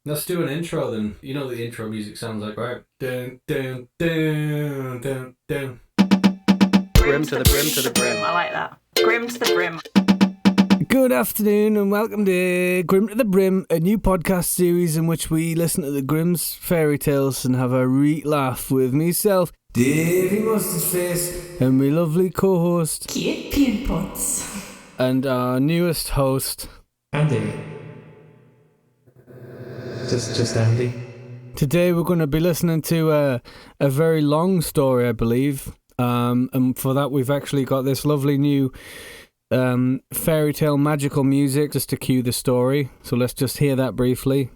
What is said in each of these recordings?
Let's do an intro then. You know what the intro music sounds like, right? Dun, dun, dun, dun, dun. Grimm to the brim to the brim. I like that. Grimm to the brim. Good afternoon and welcome to Grimm to the Brim, a new podcast series in which we listen to the Grimm's fairy tales and have a laugh with myself, Davey Mustardface, and my lovely co-host, Kate Peanpots. and our newest host, Andy. Just Andy. Today we're going to be listening to a very long story, I believe, and for that we've actually got this lovely new fairy tale magical music just to cue the story. So let's just hear that briefly.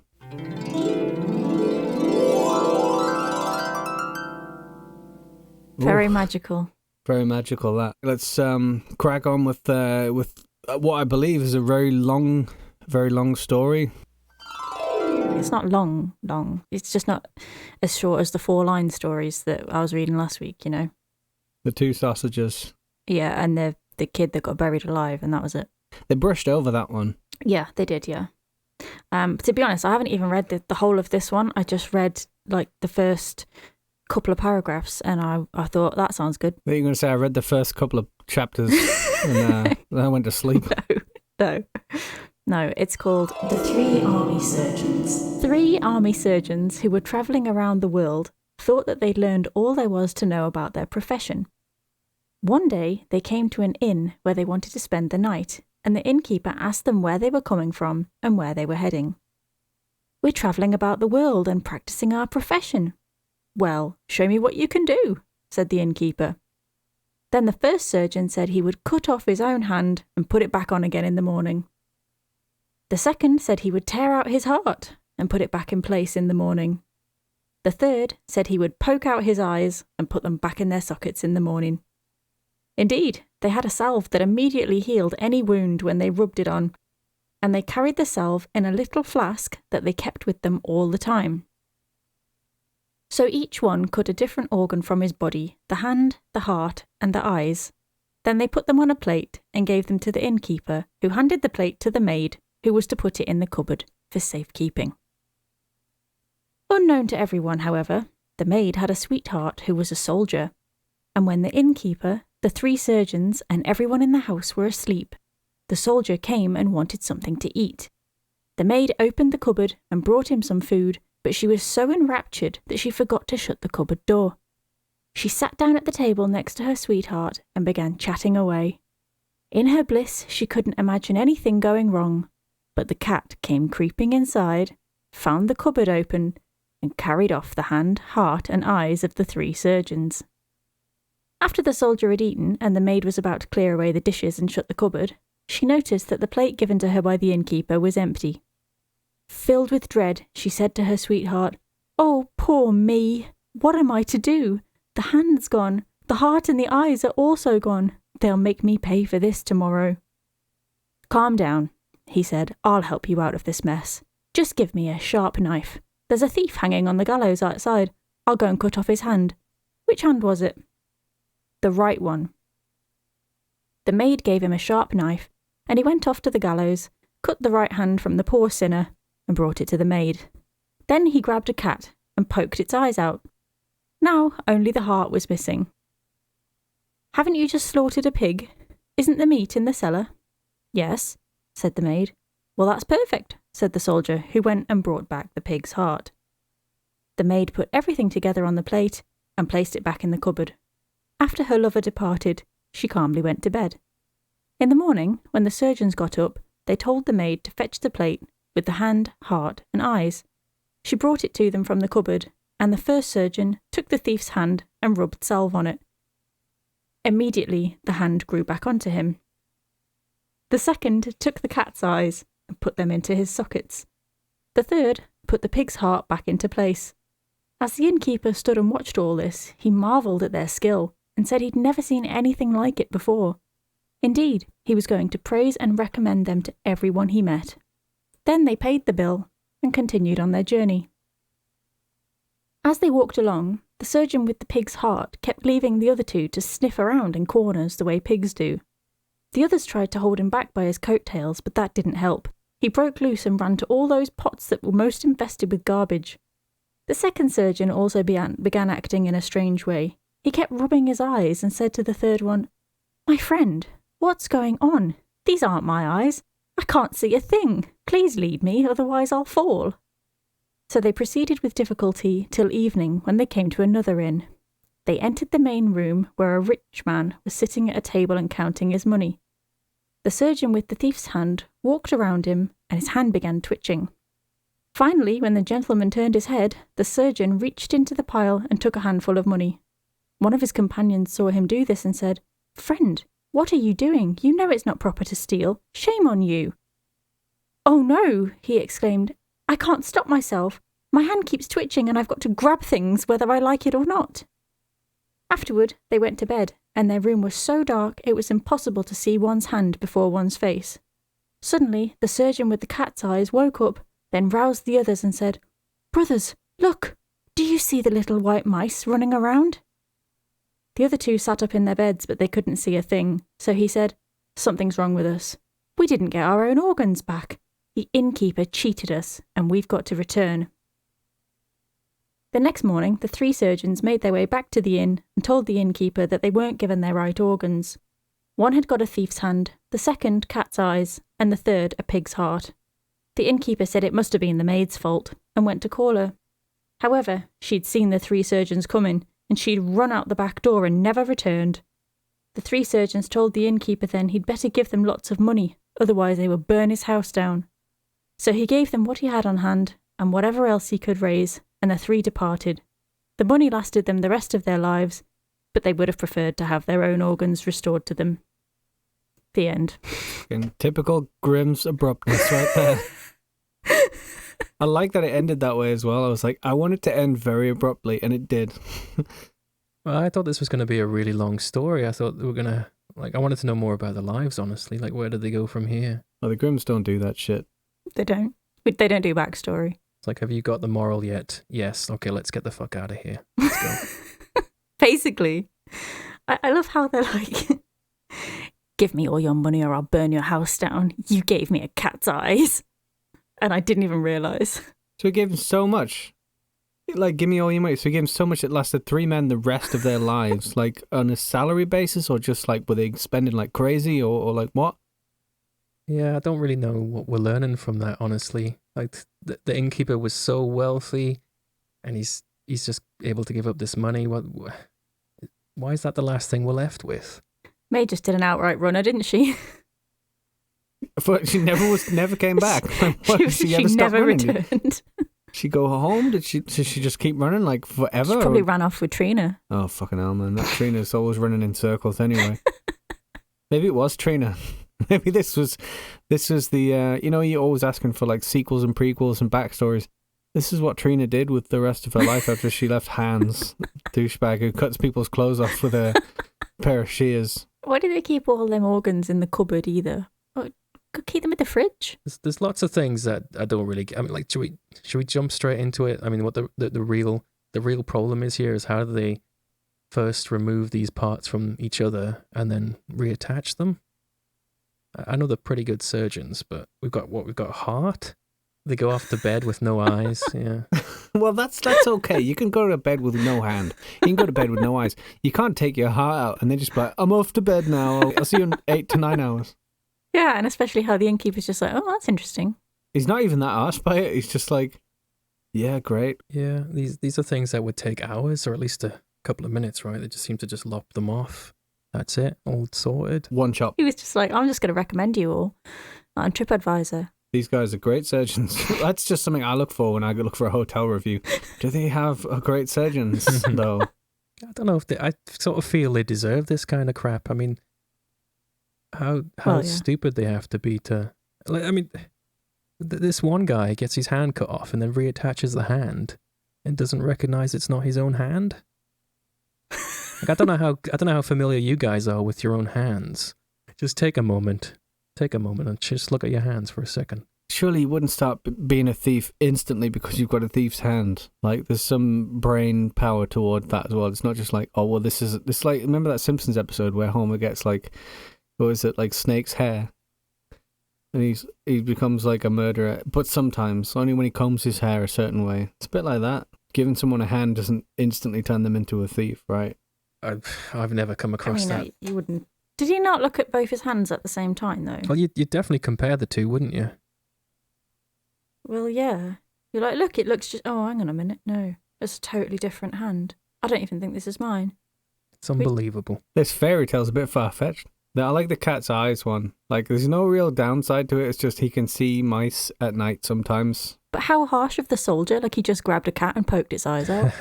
Very Ooh, magical. very magical. That. Let's crack on with what I believe is a very long story. It's not long. It's just not as short as the 4-line stories that I was reading last week, you know. The two sausages. Yeah, and the kid that got buried alive, and that was it. They brushed over that one. Yeah, they did, yeah. To be honest, I haven't even read the whole of this one. I just read, like, the first couple of paragraphs, and I thought, that sounds good. I think you're going to say I read the first couple of chapters and then I went to sleep. No, it's called The Three Army Surgeons. 3 army surgeons who were travelling around the world thought that they'd learned all there was to know about their profession. One day, they came to an inn where they wanted to spend the night, and the innkeeper asked them where they were coming from and where they were heading. "We're travelling about the world and practising our profession." "Well, show me what you can do," said the innkeeper. Then the first surgeon said he would cut off his own hand and put it back on again in the morning. The second said he would tear out his heart and put it back in place in the morning. The third said he would poke out his eyes and put them back in their sockets in the morning. Indeed, they had a salve that immediately healed any wound when they rubbed it on, and they carried the salve in a little flask that they kept with them all the time. So each one cut a different organ from his body, the hand, the heart, and the eyes. Then they put them on a plate and gave them to the innkeeper, who handed the plate to the maid, who was to put it in the cupboard for safekeeping. Unknown to everyone, however, the maid had a sweetheart who was a soldier, and when the innkeeper, the 3 surgeons, and everyone in the house were asleep, the soldier came and wanted something to eat. The maid opened the cupboard and brought him some food, but she was so enraptured that she forgot to shut the cupboard door. She sat down at the table next to her sweetheart and began chatting away. In her bliss, she couldn't imagine anything going wrong, but the cat came creeping inside, found the cupboard open, and carried off the hand, heart, and eyes of the 3 surgeons. After the soldier had eaten and the maid was about to clear away the dishes and shut the cupboard, she noticed that the plate given to her by the innkeeper was empty. Filled with dread, she said to her sweetheart, "Oh, poor me! What am I to do? The hand's gone. The heart and the eyes are also gone. They'll make me pay for this tomorrow." "Calm down," he said. "I'll help you out of this mess. Just give me a sharp knife. There's a thief hanging on the gallows outside. I'll go and cut off his hand." "Which hand was it?" "The right one." The maid gave him a sharp knife, and he went off to the gallows, cut the right hand from the poor sinner, and brought it to the maid. Then he grabbed a cat and poked its eyes out. Now only the heart was missing. "Haven't you just slaughtered a pig? Isn't the meat in the cellar?" "Yes," said the maid. "Well, that's perfect," said the soldier, who went and brought back the pig's heart. The maid put everything together on the plate and placed it back in the cupboard. After her lover departed, she calmly went to bed. In the morning, when the surgeons got up, they told the maid to fetch the plate with the hand, heart, and eyes. She brought it to them from the cupboard, and the first surgeon took the thief's hand and rubbed salve on it. Immediately, the hand grew back onto him. The second took the cat's eyes and put them into his sockets. The third put the pig's heart back into place. As the innkeeper stood and watched all this, he marvelled at their skill and said he'd never seen anything like it before. Indeed, he was going to praise and recommend them to everyone he met. Then they paid the bill and continued on their journey. As they walked along, the surgeon with the pig's heart kept leaving the other 2 to sniff around in corners the way pigs do. The others tried to hold him back by his coattails, but that didn't help. He broke loose and ran to all those pots that were most infested with garbage. The second surgeon also began acting in a strange way. He kept rubbing his eyes and said to the third one, "My friend, what's going on? These aren't my eyes. I can't see a thing. Please lead me, otherwise I'll fall." So they proceeded with difficulty till evening, when they came to another inn. They entered the main room, where a rich man was sitting at a table and counting his money. The surgeon with the thief's hand walked around him, and his hand began twitching. Finally, when the gentleman turned his head, the surgeon reached into the pile and took a handful of money. One of his companions saw him do this and said, "Friend, what are you doing? You know it's not proper to steal. Shame on you." "Oh no," he exclaimed. "I can't stop myself. My hand keeps twitching and I've got to grab things whether I like it or not." Afterward, they went to bed, and their room was so dark it was impossible to see one's hand before one's face. Suddenly, the surgeon with the cat's eyes woke up, then roused the others and said, "Brothers, look! Do you see the little white mice running around?" The other two sat up in their beds, but they couldn't see a thing, so he said, "Something's wrong with us. We didn't get our own organs back. The innkeeper cheated us, and we've got to return." The next morning, the three surgeons made their way back to the inn and told the innkeeper that they weren't given their right organs. One had got a thief's hand, the second cat's eyes, and the third a pig's heart. The innkeeper said it must have been the maid's fault, and went to call her. However, she'd seen the three surgeons coming, and she'd run out the back door and never returned. The three surgeons told the innkeeper then he'd better give them lots of money, otherwise they would burn his house down. So he gave them what he had on hand, and whatever else he could raise, and the three departed. The money lasted them the rest of their lives, but they would have preferred to have their own organs restored to them. The end. In typical Grimm's abruptness right there. I like that it ended that way as well. I was like, I want it to end very abruptly, and it did. Well, I thought this was going to be a really long story. I thought we were going to, I wanted to know more about their lives, honestly. Like, where did they go from here? Well, the Grimms don't do that shit. They don't. They don't do backstory. It's like, have you got the moral yet? Yes. Okay, let's get the fuck out of here. Let's go. Basically. I love how they're like, "Give me all your money or I'll burn your house down. You gave me a cat's eyes." And I didn't even realise. So he gave him so much. Like, give me all your money. So he gave him so much it lasted three men the rest of their lives. Like, on a salary basis, or just like, were they spending like crazy, or like what? Yeah, I don't really know what we're learning from that, honestly. Like, the innkeeper was so wealthy, and he's just able to give up this money. Why is that the last thing we're left with? May just did an outright runner, didn't she? But she never came back. She never returned. She go home? Did she just keep running like forever? She probably ran off with Trina. Oh, fucking hell, man. That Trina's always running in circles anyway. Maybe it was Trina. Maybe this was the, you're always asking for like sequels and prequels and backstories. This is what Trina did with the rest of her life after she left Hans, douchebag who cuts people's clothes off with a pair of shears. Why do they keep all them organs in the cupboard either? Could keep them in the fridge. There's lots of things that I don't really get. I mean, like, should we jump straight into it? I mean, what the real problem is here is how do they first remove these parts from each other and then reattach them? I know they're pretty good surgeons, but we've got a heart. They go off to bed with no eyes. Yeah. Well, that's okay. You can go to bed with no hand. You can go to bed with no eyes. You can't take your heart out and then just be like, "I'm off to bed now. I'll see you in 8 to 9 hours." Yeah, and especially how the innkeeper's just like, "Oh, that's interesting." He's not even that arsed by it. He's just like, "Yeah, great." Yeah, these are things that would take hours or at least a couple of minutes, right? They just seem to just lop them off. That's it, all sorted. One chop. He was just like, "I'm just going to recommend you all on TripAdvisor." These guys are great surgeons. That's just something I look for when I look for a hotel review. Do they have great surgeons, though? I don't know if I sort of feel they deserve this kind of crap. I mean, how stupid they have to be to... Like, I mean, this one guy gets his hand cut off and then reattaches the hand and doesn't recognize it's not his own hand. Like, I don't know how familiar you guys are with your own hands. Just take a moment and just look at your hands for a second. Surely you wouldn't start being a thief instantly because you've got a thief's hand. Like, there's some brain power toward that as well. It's not just like, oh, well, this like, remember that Simpsons episode where Homer gets like, what was it, like snake's hair? and he becomes like a murderer. But sometimes, only when he combs his hair a certain way. It's a bit like that. Giving someone a hand doesn't instantly turn them into a thief, right? I've never come across that. No, you wouldn't. Did he not look at both his hands at the same time, though? Well, you'd definitely compare the two, wouldn't you? Well, yeah. You're like, look, it looks just... Oh, hang on a minute. No, it's a totally different hand. I don't even think this is mine. It's unbelievable. This fairy tale's a bit far-fetched. I like the cat's eyes one. Like, there's no real downside to it. It's just he can see mice at night sometimes. But how harsh of the soldier? Like, he just grabbed a cat and poked its eyes out.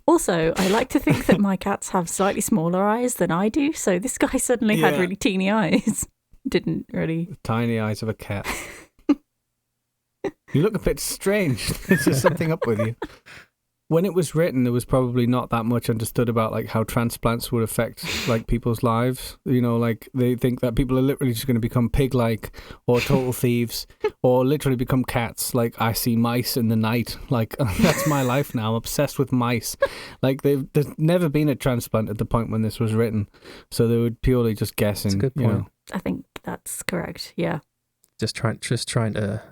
Also, I like to think that my cats have slightly smaller eyes than I do, so this guy suddenly had really teeny eyes. Didn't really... The tiny eyes of a cat. You look a bit strange. There's just something up with you. When it was written, there was probably not that much understood about like how transplants would affect like people's lives. You know, like they think that people are literally just going to become pig-like or total thieves or literally become cats. Like I see mice in the night. Like that's my life now. I'm obsessed with mice. Like there's never been a transplant at the point when this was written, so they were purely just guessing. That's a good point. You know. I think that's correct. Yeah. Just trying to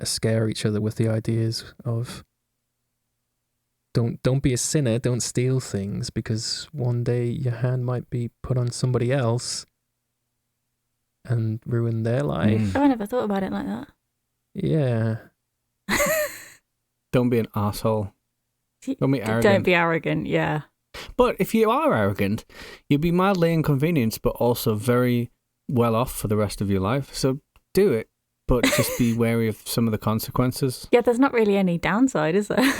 scare each other with the ideas of. Don't be a sinner, don't steal things, because one day your hand might be put on somebody else and ruin their life. Oh, I never thought about it like that. Yeah. Don't be an asshole. Don't be arrogant. Don't be arrogant, yeah. But if you are arrogant, you'll be mildly inconvenienced, but also very well off for the rest of your life. So do it, but just be wary of some of the consequences. Yeah, there's not really any downside, is there?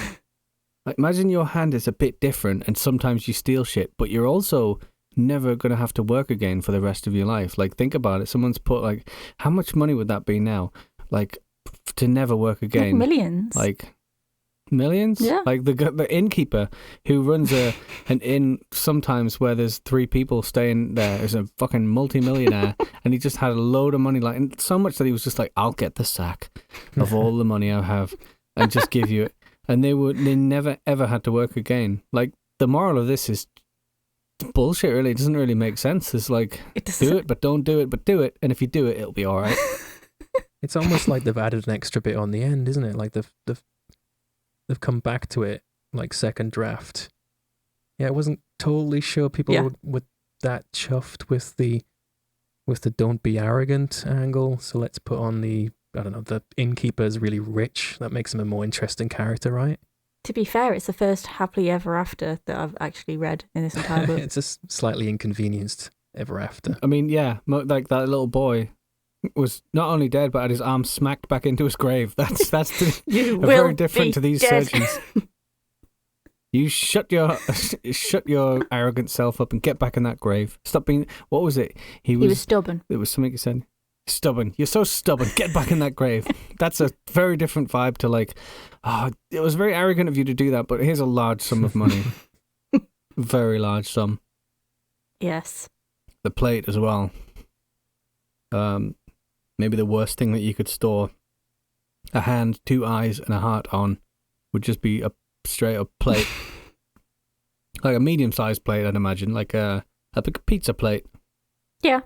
Like, imagine your hand is a bit different and sometimes you steal shit, but you're also never going to have to work again for the rest of your life. Like, think about it. Someone's put, like, how much money would that be now? Like, to never work again. Like millions. Like, millions? Yeah. Like, the innkeeper who runs an inn sometimes where there's 3 people staying there is a fucking multi-millionaire, and he just had a load of money, like, and so much that he was just like, I'll get the sack of all the money I have and just give you it. And they never ever had to work again. Like, the moral of this is bullshit, really. It doesn't really make sense. It's like, do it, but don't do it, but do it. And if you do it, it'll be all right. It's almost like they've added an extra bit on the end, isn't it? Like they've come back to it, like second draft. Yeah, I wasn't totally sure people would that chuffed with the don't be arrogant angle. So let's put on the innkeeper is really rich. That makes him a more interesting character, right? To be fair, it's the first happily ever after that I've actually read in this entire book. It's a slightly inconvenienced ever after. I mean, yeah, like that little boy was not only dead, but had his arm smacked back into his grave. That's very different to these surgeons. You shut your arrogant self up and get back in that grave. Stop being. What was it? He was stubborn. It was something he said. Stubborn. You're so stubborn. Get back in that grave. That's a very different vibe to like, it was very arrogant of you to do that, but here's a large sum of money. Very large sum. Yes. The plate as well. Maybe the worst thing that you could store a hand, 2 eyes, and a heart on would just be a straight up plate. Like a medium-sized plate, I'd imagine. Like a big pizza plate. Yeah.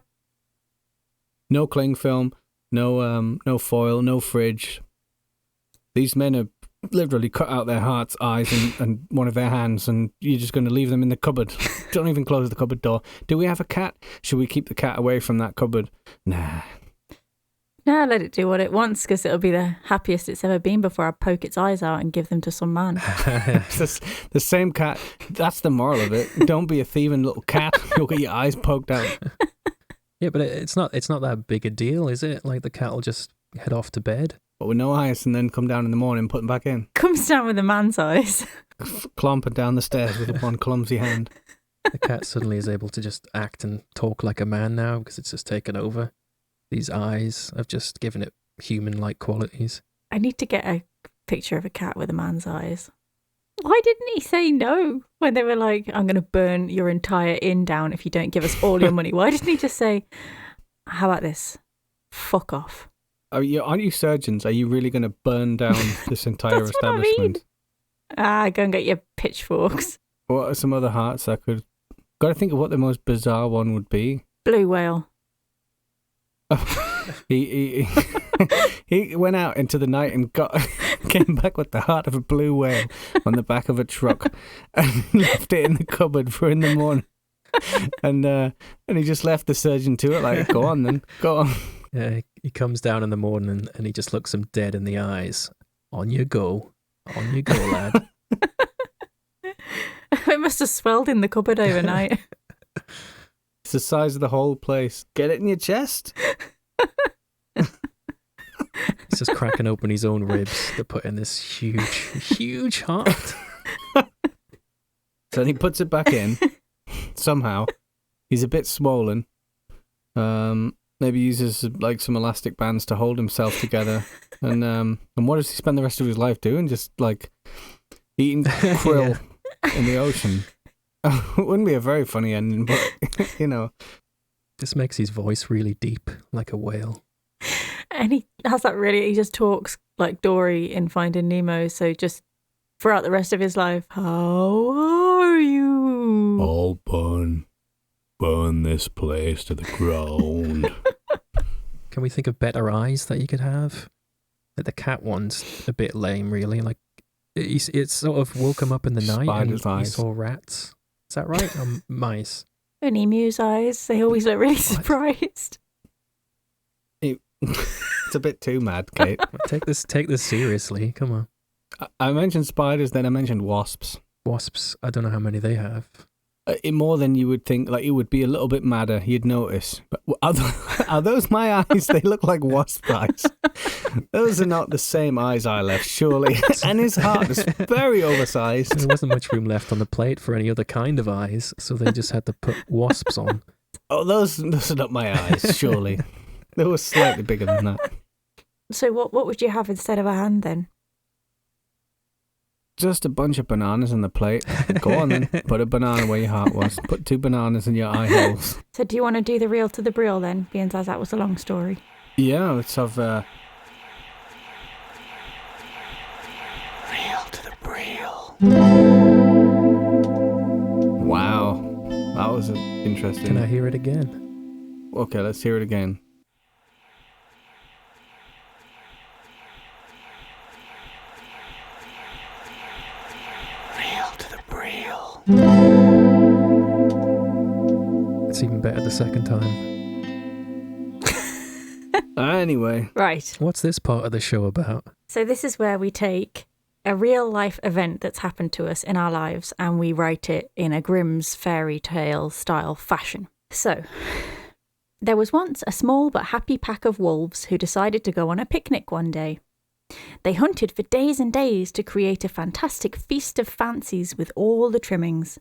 No cling film, no foil, no fridge. These men have literally cut out their hearts, eyes, and one of their hands, and you're just going to leave them in the cupboard. Don't even close the cupboard door. Do we have a cat? Should we keep the cat away from that cupboard? Nah. No, let it do what it wants, because it'll be the happiest it's ever been before I poke its eyes out and give them to some man. The same cat. That's the moral of it. Don't be a thieving little cat. You'll get your eyes poked out. Yeah, but it's not that big a deal, is it? Like the cat will just head off to bed. But with no eyes, and then come down in the morning and put them back in. Comes down with a man's eyes. Clomping down the stairs with one clumsy hand. The cat suddenly is able to just act and talk like a man now because it's just taken over. These eyes have just given it human-like qualities. I need to get a picture of a cat with a man's eyes. Why didn't he say no when they were like, I'm going to burn your entire inn down if you don't give us all your money? Why didn't he just say, how about this? Fuck off. Aren't you surgeons? Are you really going to burn down this entire establishment? What I mean. Go and get your pitchforks. What are some other hearts that could... Got to think of what the most bizarre one would be. Blue whale. He he went out into the night and came back with the heart of a blue whale on the back of a truck and left it in the cupboard for in the morning. And he just left the surgeon to it, like, go on then, go on. Yeah, he comes down in the morning and he just looks him dead in the eyes. On you go, lad. It must have swelled in the cupboard overnight. It's the size of the whole place. Get it in your chest. He's just cracking open his own ribs to put in this huge heart. So then he puts it back in. Somehow. He's a bit swollen. Maybe uses like some elastic bands to hold himself together. And what does he spend the rest of his life doing? Just like eating krill in the ocean. It wouldn't be a very funny ending, but you know. This makes his voice really deep, like a whale. And he has that he just talks like Dory in Finding Nemo, so just throughout the rest of his life, how are you? I'll burn this place to the ground. Can we think of better eyes that you could have? Like the cat one's a bit lame, really. Like it sort of woke him up in the night and he saw rats. Is that right? Or mice? And emu's eyes, they always look really surprised. It's a bit too mad, Kate. Take this seriously. Come on. I mentioned spiders, then I mentioned wasps. Wasps, I don't know how many they have. More than you would think. Like, it would be a little bit madder, you'd notice. But are those my eyes? They look like wasp eyes. Those are not the same eyes I left, surely. And his heart is very oversized. There wasn't much room left on the plate for any other kind of eyes, so they just had to put wasps on. Oh, those are not my eyes, surely. They were slightly bigger than that. So what would you have instead of a hand then? Just a bunch of bananas on the plate. Go on then. Put a banana where your heart was. Put 2 bananas in your eye holes. So do you want to do the reel to the Breal then, being as that was a long story? Yeah, let's have... Reel to the Breal. Wow. That was interesting. Can I hear it again? Okay, let's hear it again. It's even better the second time. Anyway. Right. What's this part of the show about? So this is where we take a real life event that's happened to us in our lives and we write it in a Grimm's fairy tale style fashion. So, there was once a small but happy pack of wolves who decided to go on a picnic one day. They hunted for days and days to create a fantastic feast of fancies with all the trimmings.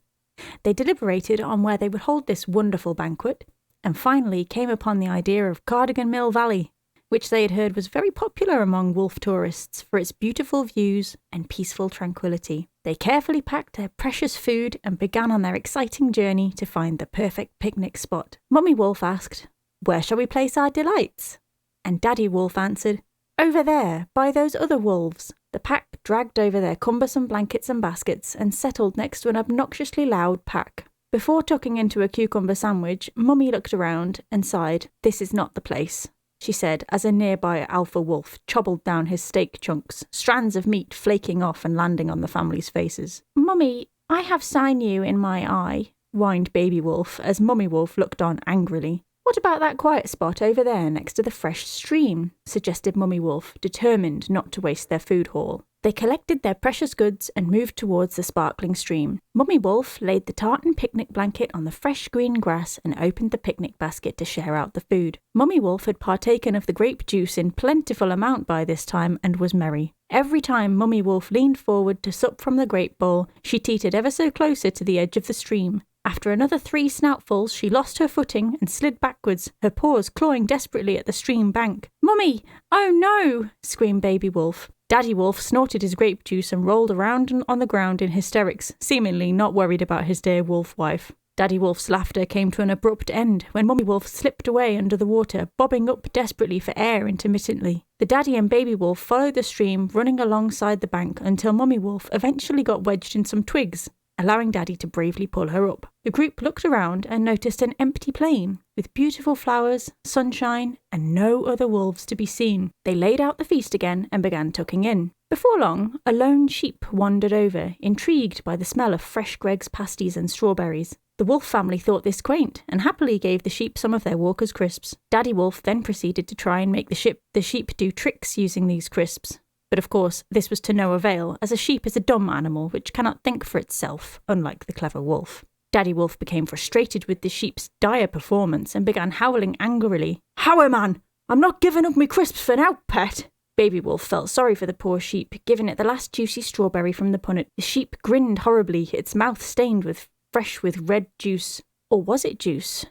They deliberated on where they would hold this wonderful banquet, and finally came upon the idea of Cardigan Mill Valley, which they had heard was very popular among wolf tourists for its beautiful views and peaceful tranquility. They carefully packed their precious food and began on their exciting journey to find the perfect picnic spot. Mummy Wolf asked, "Where shall we place our delights?" And Daddy Wolf answered, "Over there, by those other wolves." The pack dragged over their cumbersome blankets and baskets and settled next to an obnoxiously loud pack. Before tucking into a cucumber sandwich, Mummy looked around and sighed. "This is not the place," she said, as a nearby alpha wolf chobbled down his steak chunks, strands of meat flaking off and landing on the family's faces. "Mummy, I have sinew in my eye," whined Baby Wolf as Mummy Wolf looked on angrily. "What about that quiet spot over there next to the fresh stream?" suggested Mummy Wolf, determined not to waste their food haul. They collected their precious goods and moved towards the sparkling stream. Mummy Wolf laid the tartan picnic blanket on the fresh green grass and opened the picnic basket to share out the food. Mummy Wolf had partaken of the grape juice in plentiful amount by this time and was merry. Every time Mummy Wolf leaned forward to sup from the grape bowl, she teetered ever so closer to the edge of the stream. After another 3 snoutfuls, she lost her footing and slid backwards, her paws clawing desperately at the stream bank. "Mummy! Oh no!" screamed Baby Wolf. Daddy Wolf snorted his grape juice and rolled around on the ground in hysterics, seemingly not worried about his dear wolf wife. Daddy Wolf's laughter came to an abrupt end when Mummy Wolf slipped away under the water, bobbing up desperately for air intermittently. The Daddy and Baby Wolf followed the stream, running alongside the bank until Mummy Wolf eventually got wedged in some twigs, allowing Daddy to bravely pull her up. The group looked around and noticed an empty plain with beautiful flowers, sunshine, and no other wolves to be seen. They laid out the feast again and began tucking in. Before long, a lone sheep wandered over, intrigued by the smell of fresh Greg's pasties and strawberries. The wolf family thought this quaint and happily gave the sheep some of their Walker's crisps. Daddy Wolf then proceeded to try and make the sheep do tricks using these crisps. But of course, this was to no avail, as a sheep is a dumb animal which cannot think for itself, unlike the clever wolf. Daddy Wolf became frustrated with the sheep's dire performance and began howling angrily. "Howie, man! I'm not giving up me crisps for now, pet!" Baby Wolf felt sorry for the poor sheep, giving it the last juicy strawberry from the punnet. The sheep grinned horribly, its mouth stained fresh with red juice. Or was it juice?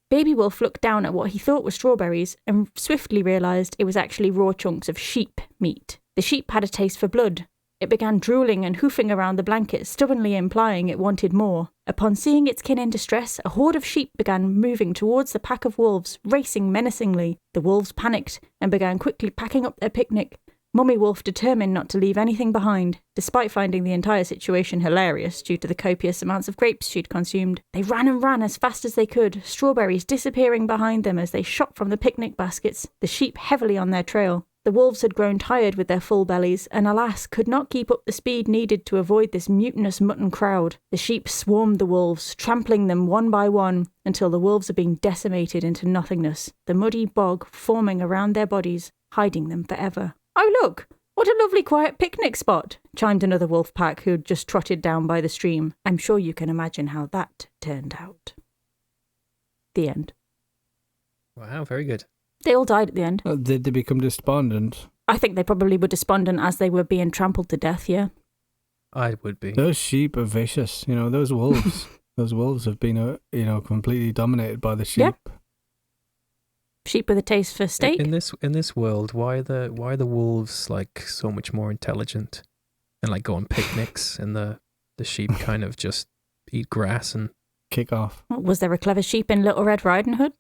Baby Wolf looked down at what he thought were strawberries and swiftly realised it was actually raw chunks of sheep meat. The sheep had a taste for blood. It began drooling and hoofing around the blanket, stubbornly implying it wanted more. Upon seeing its kin in distress, a horde of sheep began moving towards the pack of wolves, racing menacingly. The wolves panicked and began quickly packing up their picnic. Mummy Wolf determined not to leave anything behind, despite finding the entire situation hilarious due to the copious amounts of grapes she'd consumed. They ran and ran as fast as they could, strawberries disappearing behind them as they shot from the picnic baskets, the sheep heavily on their trail. The wolves had grown tired with their full bellies, and alas, could not keep up the speed needed to avoid this mutinous mutton crowd. The sheep swarmed the wolves, trampling them one by one, until the wolves are being decimated into nothingness, the muddy bog forming around their bodies, hiding them forever. "Oh look, what a lovely quiet picnic spot," chimed another wolf pack who'd just trotted down by the stream. I'm sure you can imagine how that turned out. The end. Wow, very good. They all died at the end. Did they become despondent? I think they probably were despondent as they were being trampled to death, yeah. I would be. Those sheep are vicious. Those wolves. Those wolves have been, completely dominated by the sheep. Yep. Sheep with a taste for steak. In this world, why are the wolves like so much more intelligent and like go on picnics, and the sheep kind of just eat grass and kick off? Was there a clever sheep in Little Red Riding Hood?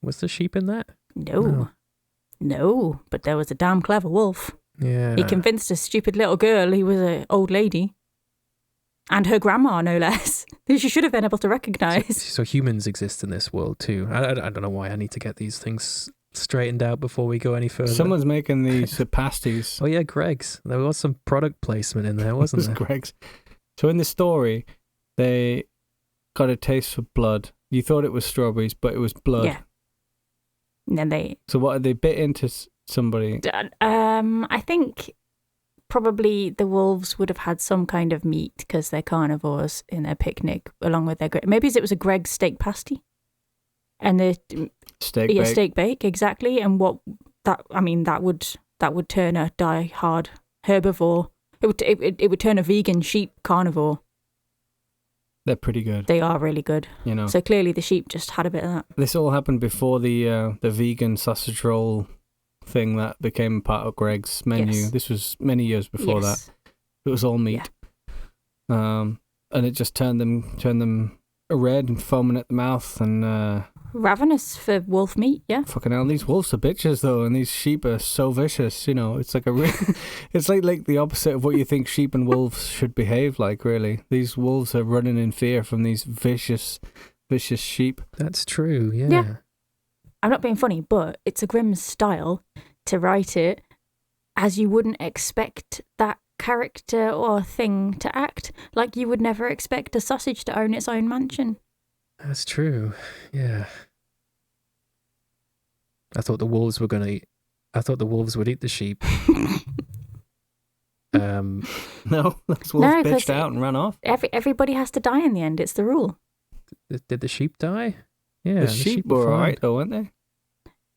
Was the sheep in that? No, but there was a damn clever wolf. Yeah. He convinced a stupid little girl he was an old lady. And her grandma, no less. She should have been able to recognise. So humans exist in this world too. I don't know why I need to get these things straightened out before we go any further. Someone's making these pasties. Oh yeah, Greg's. There was some product placement in there, wasn't there? Greg's. So in the story, they got a taste for blood. You thought it was strawberries, but it was blood. Yeah. And then they... So what, they bit into somebody? I think probably the wolves would have had some kind of meat because they're carnivores in their picnic along with their... Maybe it was a Greg's steak pasty. And the... Steak bake. Steak bake, exactly. And that would turn a die-hard herbivore. It would turn a vegan sheep carnivore. They're pretty good. They are really good. So clearly the sheep just had a bit of that. This all happened before the vegan sausage roll thing that became part of Greg's menu. Yes. This was many years before that. It was all meat. Yeah. And it just turned them red and foaming at the mouth and... ravenous for wolf meat, yeah. Fucking hell, these wolves are bitches though, and these sheep are so vicious. It's like it's like the opposite of what you think sheep and wolves should behave like. Really, these wolves are running in fear from these vicious sheep. That's true. Yeah. I'm not being funny, but it's a Grimm's style to write it as you wouldn't expect that character or thing to act. Like you would never expect a sausage to own its own mansion. That's true. Yeah. I thought the wolves would eat the sheep. No, those wolves bitched out and ran off. Everybody has to die in the end. It's the rule. Did the sheep die? Yeah. The sheep were alright though, weren't they?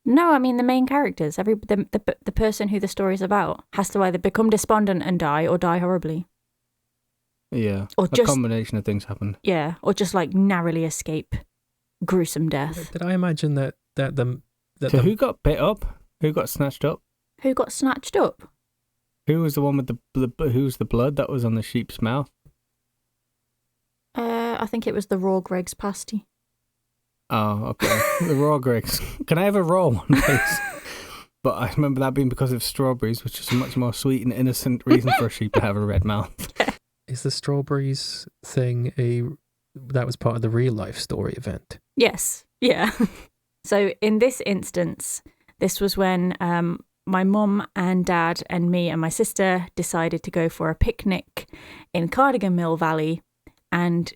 No, I mean the main characters. The person who the story's about has to either become despondent and die or die horribly. Yeah, or a combination of things happened. Yeah, or just like narrowly escape gruesome death. Did I imagine that who got bit up? Who got snatched up? Who got snatched up? Who was the one with who's the blood that was on the sheep's mouth? I think it was the raw Greg's pasty. Oh, okay. The raw Greg's. Can I have a raw one, please? But I remember that being because of strawberries, which is a much more sweet and innocent reason for a sheep to have a red mouth. Is the strawberries thing that was part of the real life story event. Yes. Yeah. So in this instance, this was when my mum and dad and me and my sister decided to go for a picnic in Cardigan Mill Valley, and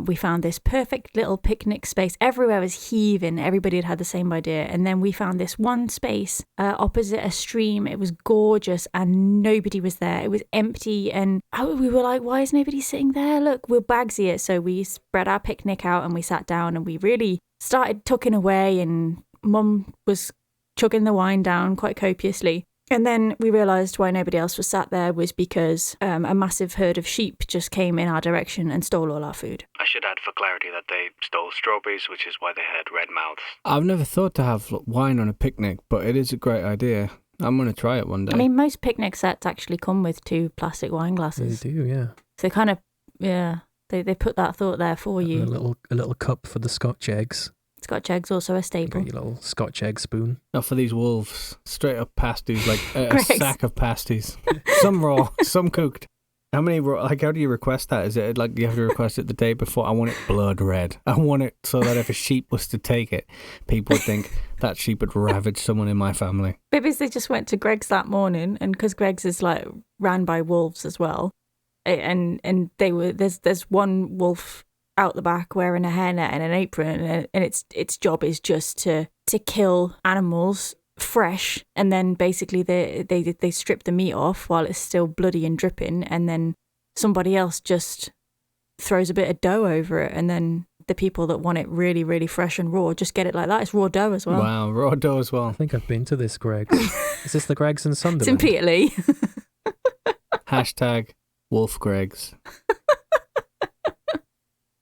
we found this perfect little picnic space. Everywhere was heaving. Everybody had the same idea. And then we found this one space opposite a stream. It was gorgeous and nobody was there. It was empty. And we were like, why is nobody sitting there? Look, we'll bagsy it. So we spread our picnic out and we sat down and we really started tucking away, and Mum was chugging the wine down quite copiously. And then we realised why nobody else was sat there was because a massive herd of sheep just came in our direction and stole all our food. I should add for clarity that they stole strawberries, which is why they had red mouths. I've never thought to have wine on a picnic, but it is a great idea. I'm going to try it one day. I mean, most picnic sets actually come with 2 plastic wine glasses. They do, yeah. So they kind of, they put that thought there for you. A little cup for the Scotch eggs. Scotch eggs also a staple. Got your little Scotch egg spoon. Not for these wolves. Straight up pasties, like a Greg's. sack of pasties. Some raw, some cooked. How many raw, how do you request that? Is it like you have to request it the day before? I want it blood red. I want it so that if a sheep was to take it, people would think that sheep had ravaged someone in my family. Maybe they just went to Greg's that morning, and because Greg's is like ran by wolves as well, and they were there's one wolf out the back wearing a hairnet and an apron, and its job is just to kill animals fresh, and then basically they strip the meat off while it's still bloody and dripping, and then somebody else just throws a bit of dough over it, and then the people that want it really, really fresh and raw just get it like that. It's raw dough as well. Wow, raw dough as well. I think I've been to this Greg's. Is this the Greg's in Sunderland? It's in Peterlee. Hashtag Wolf Greg's.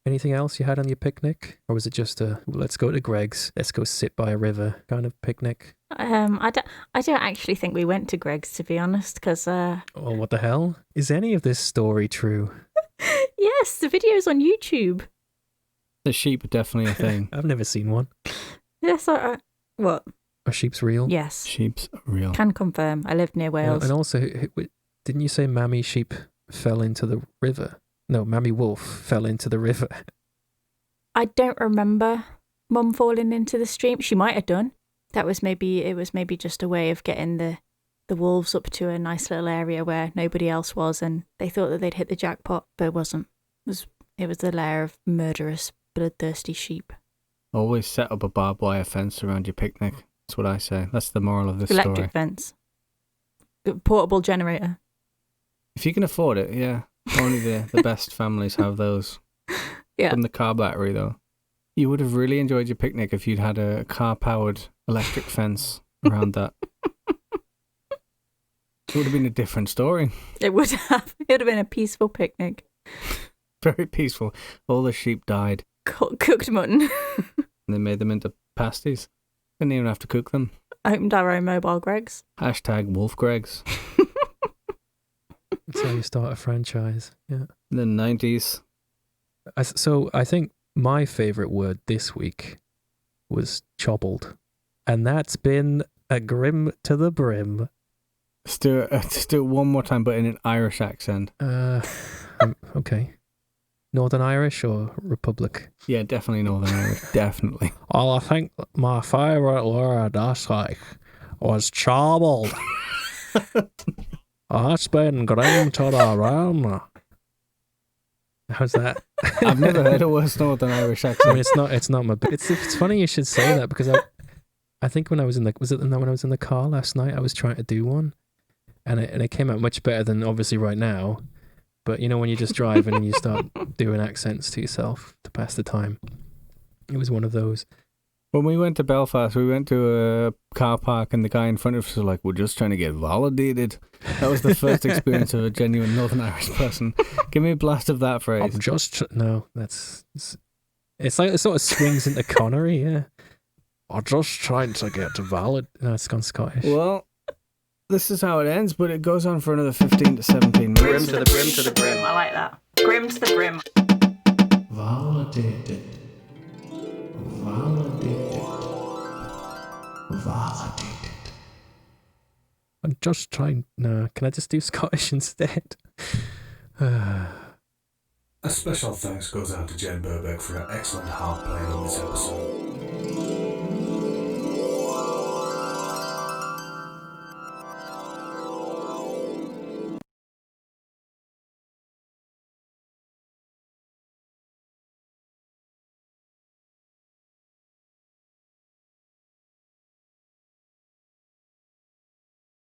Anything else you had on your picnic? Or was it just let's go to Greg's, let's go sit by a river kind of picnic? I don't actually think we went to Greg's, to be honest, because Oh, what the hell? Is any of this story true? yes, the video's on YouTube. The sheep are definitely a thing. I've never seen one. Yes, what? Are sheep's real? Yes. Sheep's real. Can confirm. I lived near Wales. And also, didn't you say Mammy Sheep fell into the river? No, Mammy Wolf fell into the river. I don't remember Mum falling into the stream. She might have done. It was maybe just a way of getting the wolves up to a nice little area where nobody else was, and they thought that they'd hit the jackpot, but it wasn't. It was the lair of murderous, bloodthirsty sheep. Always set up a barbed wire fence around your picnic. That's what I say. That's the moral of this Electric story. fence. Portable generator. If you can afford it, yeah. Only the best families have those. Yeah. From the car battery, though. You would have really enjoyed your picnic if you'd had a car-powered electric fence around that. It would have been a different story. It would have. It would have been a peaceful picnic. Very peaceful. All the sheep died. Cooked mutton. And they made them into pasties. Didn't even have to cook them. Opened our own mobile Greg's. Hashtag Wolf Greg's. That's how you start a franchise. Yeah. In the 90s. So I think my favourite word this week was chobbled. And that's been a Grimm to the brim. Let's do it one more time, but in an Irish accent. Okay. Northern Irish or Republic? Yeah, definitely Northern Irish. Definitely. Well, I think my favourite word this week was chobbled. That's been Grimm to the brim. How's that? I've never heard a worse Northern Irish accent. I mean, it's not my. It's funny you should say that, because I think when I was in the car last night, I was trying to do one, and it came out much better than obviously right now. But you know, when you're just driving and you start doing accents to yourself to pass the time, it was one of those. When we went to Belfast, we went to a car park and the guy in front of us was like, "We're just trying to get validated." That was the first experience of a genuine Northern Irish person. Give me a blast of that phrase. It's like it sort of swings into Connery, yeah. I'm just trying to get valid. No, it's gone Scottish. Well, this is how it ends, but it goes on for another 15 to 17 minutes. Grimm to the brim to the brim. I like that. Grimm to the brim. Validated. I'm just trying. No, can I just do Scottish instead? A special thanks goes out to Jen Burbeck for her excellent harp playing on this episode.